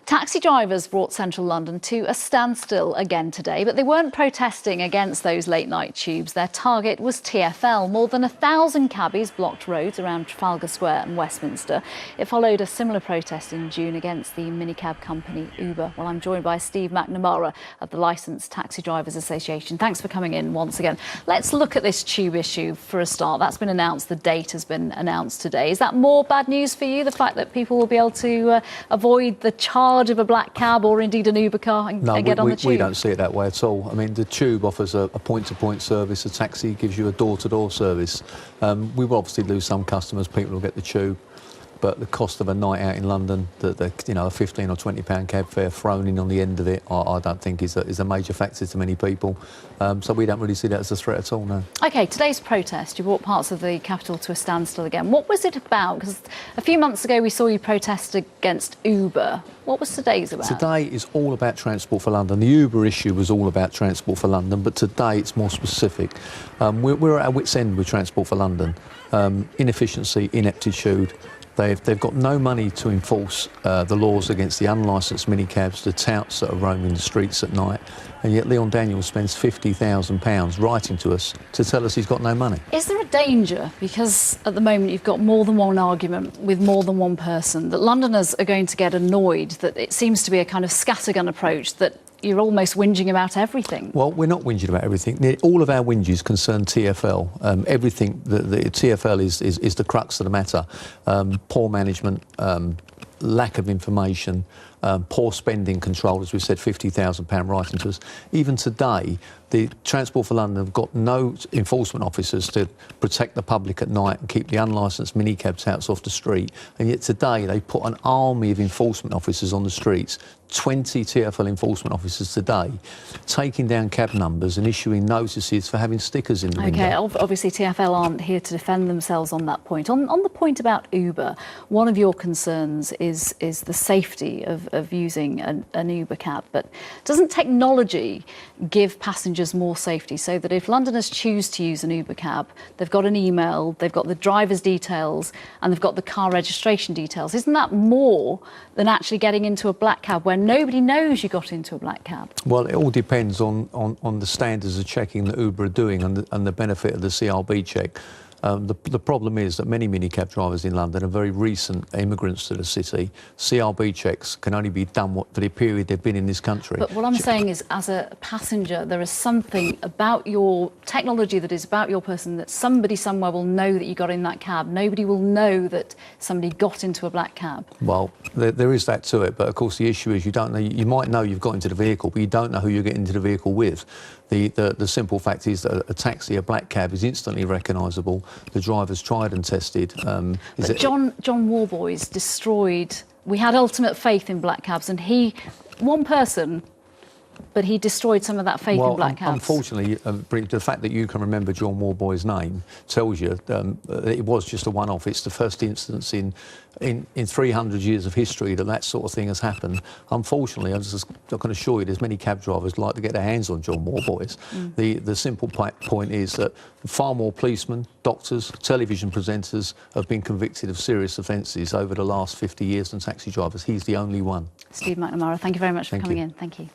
Taxi drivers brought central London to a standstill again today, but they weren't protesting against those late-night tubes. Their target was TfL. More than 1,000 cabbies blocked roads around Trafalgar Square and Westminster. It followed a similar protest in June against the minicab company Uber. Well, I'm joined by Steve McNamara of the Licensed Taxi Drivers Association. Thanks for coming in once again. Let's look at this tube issue for a start. That's been announced. The date has been announced today. Is that more bad news for you, the fact that people will be able to avoid the charge of a black cab or indeed an Uber car and get on the tube? We don't see it that way at all. I mean, the tube offers a point-to-point service. A taxi gives you a door-to-door service. We will obviously lose some customers. People will get the tube, but the cost of a night out in London, a £15 or £20 cab fare thrown in on the end of it, I don't think is a major factor to many people. So we don't really see that as a threat at all, no. OK, today's protest, you brought parts of the capital to a standstill again. What was it about? Because a few months ago we saw you protest against Uber. What was today's about? Today is all about Transport for London. The Uber issue was all about Transport for London, but today it's more specific. We're at our wits' end with Transport for London. Inefficiency, ineptitude. They've got no money to enforce the laws against the unlicensed minicabs, the touts that are roaming the streets at night, and yet Leon Daniels spends £50,000 writing to us to tell us he's got no money. Is there a danger, because at the moment you've got more than one argument with more than one person, that Londoners are going to get annoyed, that it seems to be a kind of scattergun approach, that you're almost whinging about everything? Well, we're not whinging about everything. All of our whinges concern TfL. Everything, the TfL is the crux of the matter. Poor management, lack of information, poor spending control, as we said, £50,000 writing to us. Even today, the Transport for London have got no enforcement officers to protect the public at night and keep the unlicensed minicab touts off the street. And yet today they put an army of enforcement officers on the streets, 20 TfL enforcement officers today, taking down cab numbers and issuing notices for having stickers in the window. OK, obviously TfL aren't here to defend themselves on that point. On the point about Uber, one of your concerns is the safety of using an Uber cab. But doesn't technology give passengers more safety, so that if Londoners choose to use an Uber cab, they've got an email, they've got the driver's details and they've got the car registration details? Isn't that more than actually getting into a black cab where nobody knows you got into a black cab? Well, it all depends on the standards of checking that Uber are doing and the benefit of the CRB check. The problem is that many minicab drivers in London are very recent immigrants to the city. CRB checks can only be done for the period they've been in this country. But what I'm saying is, as a passenger, there is something about your technology that is about your person that somebody somewhere will know that you got in that cab. Nobody will know that somebody got into a black cab. Well, there is that to it, but of course the issue is you don't know. You might know you've got into the vehicle, but you don't know who you're getting into the vehicle with. The simple fact is that a taxi, a black cab, is instantly recognisable. The driver's tried and tested. But John Warboys destroyed. We had ultimate faith in black cabs, and one person, but he destroyed some of that faith in black cabs. Unfortunately, the fact that you can remember John Warboys' name tells you it was just a one-off. It's the first instance in 300 years of history that sort of thing has happened. Unfortunately, I can assure you there's many cab drivers like to get their hands on John Warboys. The simple point is that far more policemen, doctors, television presenters have been convicted of serious offences over the last 50 years than taxi drivers. He's the only one. Steve McNamara, thank you very much for coming in. Thank you.